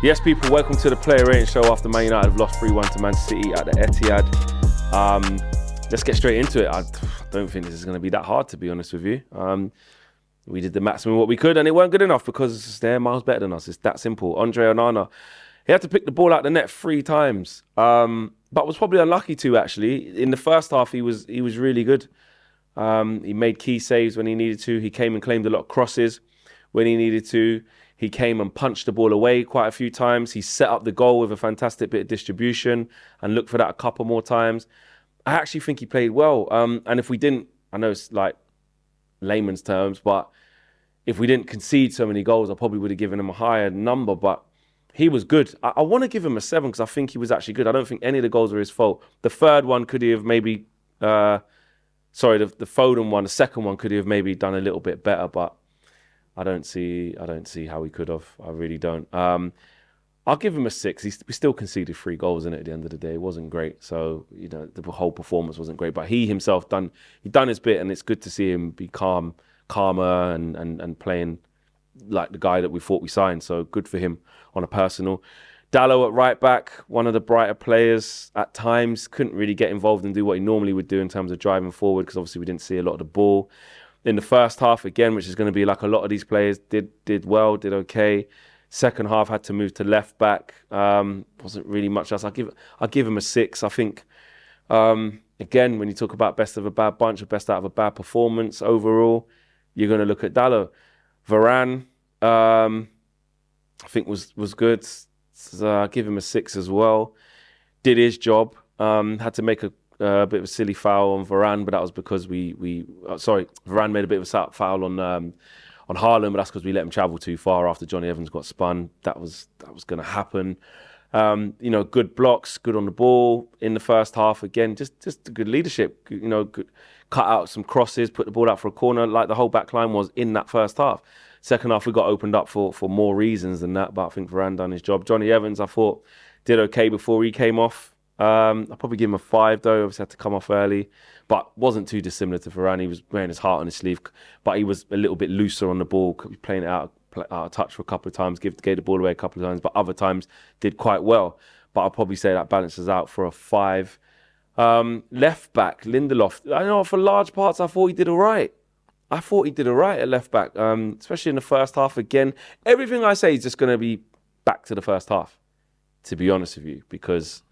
Yes, people, welcome to the Player Rating Show after Man United have lost 3-1 to Man City at the Etihad. Let's get straight into it. I don't think this is going to be that hard, to be honest with you. We did the maximum what we could, and it weren't good enough because they're miles better than us. It's that simple. Andre Onana, he had to pick the ball out the net 3 times, but was probably unlucky to, actually. In the first half, he was really good. He made key saves when he needed to. He came and claimed a lot of crosses when he needed to. He came and punched the ball away quite a few times. He set up the goal with a fantastic bit of distribution and looked for that a couple more times. I actually think he played well. And if we didn't, I know it's like layman's terms, but if we didn't concede so many goals, I probably would have given him a higher number. But he was good. I want to give him a 7 because I think he was actually good. I don't think any of the goals were his fault. The third one could he have maybe, the Foden one, the second one could he have maybe done a little bit better, but I don't see how he could have. I really don't. I'll give him a 6. We still conceded 3 goals in it at the end of the day. It wasn't great. So, you know, the whole performance wasn't great. But he himself done his bit, and it's good to see him be calmer and playing like the guy that we thought we signed. So good for him on a personal. Dalot at right back, one of the brighter players at times. Couldn't really get involved and do what he normally would do in terms of driving forward because obviously we didn't see a lot of the ball. In the first half, again, which is going to be like a lot of these players, did well, did okay. Second half, had to move to left back. Wasn't really much else. I'll give him a 6. I think, again, when you talk about best of a bad bunch or best out of a bad performance overall, you're going to look at Dalot. Varane, I think was good. So I'll give him a 6 as well. Did his job. Had to make a bit of a silly foul on Varane, but that was because Varane made a bit of a foul on Haaland, but that's because we let him travel too far after Johnny Evans got spun. That was going to happen. Good blocks, good on the ball in the first half. Again, just good leadership. Good, cut out some crosses, put the ball out for a corner, like the whole back line was in that first half. Second half, we got opened up for more reasons than that, but I think Varane done his job. Johnny Evans, I thought, did okay before he came off. I'll probably give him a 5 though. Obviously had to come off early, but wasn't too dissimilar to Varane. He was wearing his heart on his sleeve, but he was a little bit looser on the ball, playing it out of touch for a couple of times, gave the ball away a couple of times, but other times did quite well. But I'll probably say that balances out for a 5. Left back, Lindelof. I know for large parts I thought he did all right. At left back, especially in the first half. Again, everything I say is just going to be back to the first half, to be honest with you, because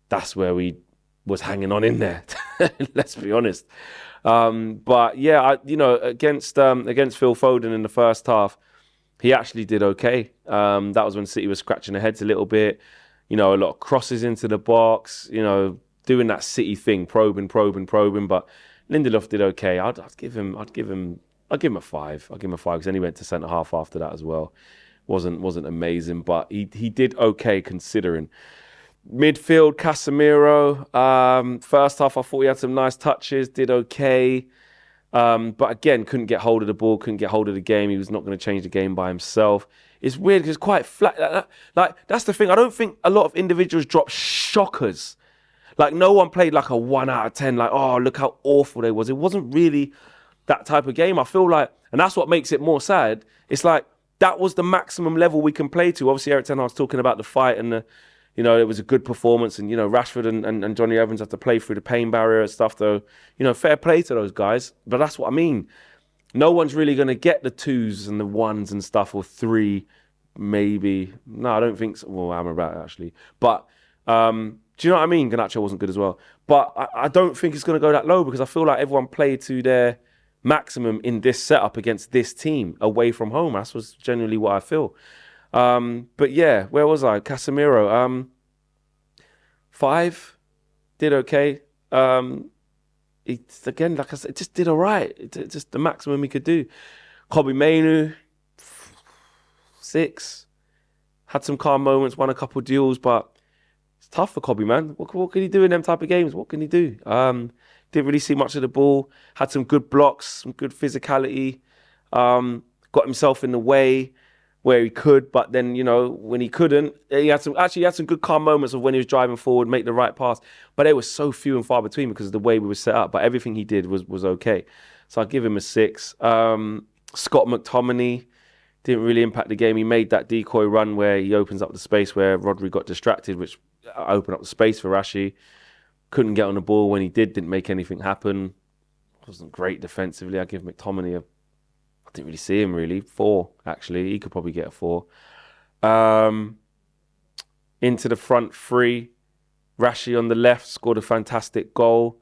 that's where we was hanging on in there. Let's be honest. But yeah, against Phil Foden in the first half, he actually did okay. That was when City was scratching their heads a little bit. A lot of crosses into the box. Doing that City thing, probing. But Lindelof did okay. I'd give him a 5. I'll give him a 5 because then he went to centre half after that as well. Wasn't amazing, but he did okay considering. Midfield, Casemiro. First half, I thought he had some nice touches, did okay. But again, couldn't get hold of the ball, couldn't get hold of the game. He was not going to change the game by himself. It's weird because it's quite flat. Like, that's the thing. I don't think a lot of individuals drop shockers. Like, no one played like a 1 out of 10. Like, oh, look how awful they was. It wasn't really that type of game. I feel like, and that's what makes it more sad. It's like, that was the maximum level we can play to. Obviously, Eric Ten Hag's talking about the fight and it was a good performance, and Rashford and Johnny Evans have to play through the pain barrier and stuff. Though, fair play to those guys. But that's what I mean. No one's really going to get the 2s and the 1s and stuff, or 3, maybe. No, I don't think so. Well, I'm about it actually. But do you know what I mean? Garnacho wasn't good as well. But I don't think it's going to go that low because I feel like everyone played to their maximum in this setup against this team away from home. That was genuinely what I feel. But yeah, where was I? Casemiro, 5, did okay. Again, like I said, it just did all right. It's just the maximum he could do. Kobbie Mainoo, 6, had some calm moments, won a couple of duels, but it's tough for Kobbie, man. What can he do in them type of games? What can he do? Didn't really see much of the ball. Had some good blocks, some good physicality. Got himself in the way where he could, but then, when he couldn't, he had some good calm moments of when he was driving forward, make the right pass. But they were so few and far between because of the way we were set up. But everything he did was okay. So I'll give him a 6. Scott McTominay didn't really impact the game. He made that decoy run where he opens up the space where Rodri got distracted, which opened up the space for Rashi. Couldn't get on the ball when he didn't make anything happen. Wasn't great defensively. I give McTominay I didn't really see him really. 4, actually. He could probably get a 4. Into the front 3. Rashi on the left scored a fantastic goal.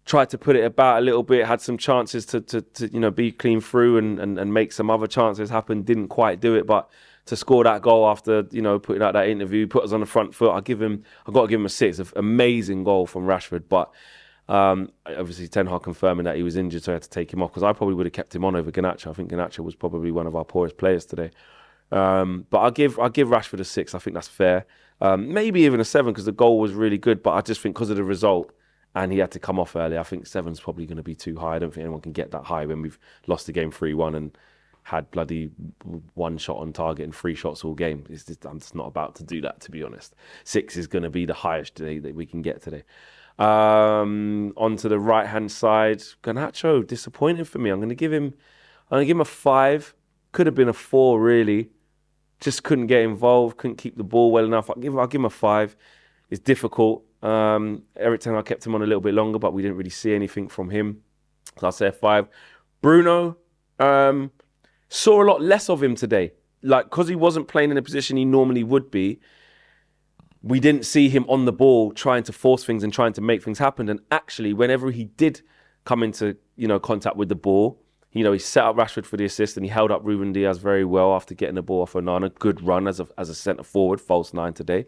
Tried to put it about a little bit, had some chances to be clean through and make some other chances happen. Didn't quite do it, but to score that goal after putting out that interview, put us on the front foot. I've got to give him a 6. An amazing goal from Rashford, but obviously Ten Hag confirming that he was injured, so I had to take him off because I probably would have kept him on over Garnacho. I think Garnacho was probably one of our poorest players today. But I'll give Rashford a 6. I think that's fair. Maybe even a 7 because the goal was really good, but I just think because of the result. And he had to come off early. I think 7's probably going to be too high. I don't think anyone can get that high when we've lost the game 3-1 and had bloody 1 shot on target and 3 shots all game. I'm just not about to do that, to be honest. 6 is going to be the highest today that we can get today. Onto the right-hand side, Garnacho, disappointing for me. I'm going to give him a 5. Could have been a 4, really. Just couldn't get involved, couldn't keep the ball well enough. I'll give him a 5. It's difficult. Eric Ten Hag kept him on a little bit longer, but we didn't really see anything from him. So I'll say a 5. Bruno, saw a lot less of him today. Because he wasn't playing in a position he normally would be, we didn't see him on the ball trying to force things and trying to make things happen. And actually, whenever he did come into contact with the ball, he set up Rashford for the assist and he held up Ruben Diaz very well after getting the ball off Onana. Good run as a centre forward, false 9 today.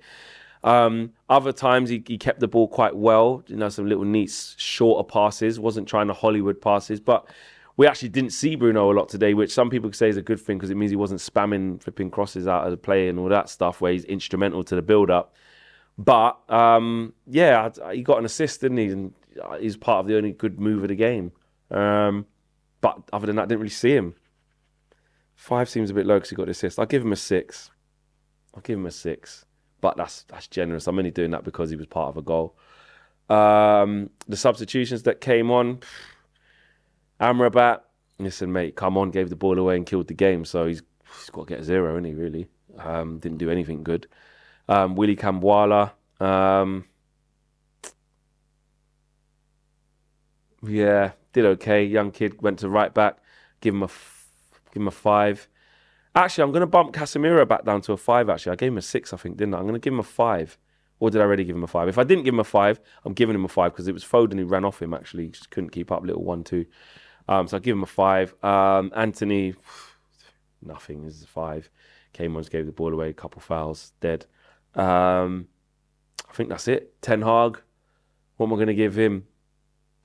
Other times he kept the ball quite well, some little neat shorter passes, wasn't trying to Hollywood passes, but we actually didn't see Bruno a lot today, which some people could say is a good thing because it means he wasn't spamming flipping crosses out of the play and all that stuff where he's instrumental to the build-up. But he got an assist, didn't he? And he's part of the only good move of the game. But other than that, I didn't really see him. 5 seems a bit low because he got the assist. I'll give him a 6. But that's generous. I'm only doing that because he was part of a goal. The substitutions that came on, Amrabat, listen, mate, come on, gave the ball away and killed the game. So he's got to get a 0, isn't he, really? Didn't do anything good. Willy Kambwala, did okay. Young kid, went to right back. Give him a 5. Actually, I'm going to bump Casemiro back down to a 5, actually. I gave him a 6, I think, didn't I? I'm going to give him a 5. Or did I already give him a 5? If I didn't give him a 5, I'm giving him a 5 because it was Foden who ran off him, actually. He just couldn't keep up, little 1-2. So I'll give him a 5. Anthony, nothing. This is a 5. Came on, gave the ball away, a couple fouls, dead. I think that's it. Ten Hag, what am I going to give him?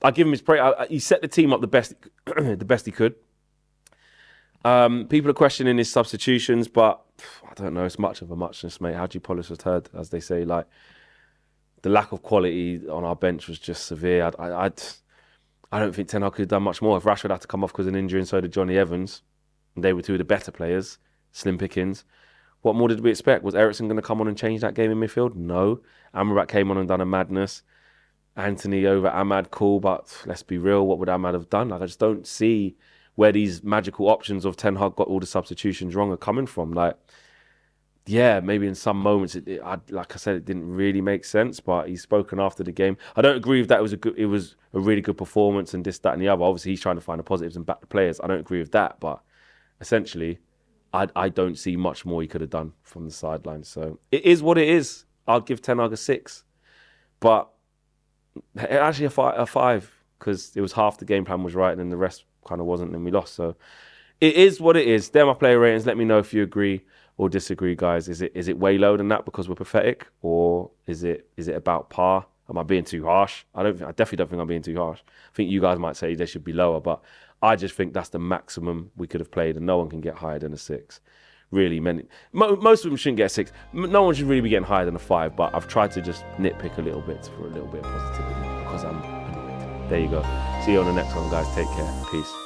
I'll give him his praise. He set the team up the best he could. People are questioning his substitutions, but I don't know. It's much of a muchness, mate. How do you polish a turd, as they say? The lack of quality on our bench was just severe. I don't think Ten Hag could have done much more. If Rashford had to come off because of an injury and so did Johnny Evans, and they were 2 of the better players, slim pickings, what more did we expect? Was Eriksen going to come on and change that game in midfield? No. Amrabat came on and done a madness. Anthony over Ahmad, cool, but let's be real. What would Ahmad have done? I just don't see where these magical options of Ten Hag got all the substitutions wrong are coming from. Maybe in some moments, like I said, it didn't really make sense, but he's spoken after the game. I don't agree with that. It was a really good performance and this, that and the other. Obviously, he's trying to find the positives and back the players. I don't agree with that, but essentially, I don't see much more he could have done from the sidelines. So it is what it is. I'll give Ten Hag a 6, but actually a 5 because it was half the game plan was right and then the rest kind of wasn't, and we lost. So it is what it is. They're my player ratings. Let me know if you agree or disagree, guys. Is it way lower than that because we're pathetic, or is it about par? Am I being too harsh? I definitely don't think I'm being too harsh. I think you guys might say they should be lower, but I just think that's the maximum we could have played, and no one can get higher than a 6. Really, most of them shouldn't get a 6. No one should really be getting higher than a 5, but I've tried to just nitpick a little bit for a little bit of positivity because I'm annoyed. There you go. See you on the next one, guys. Take care. Peace.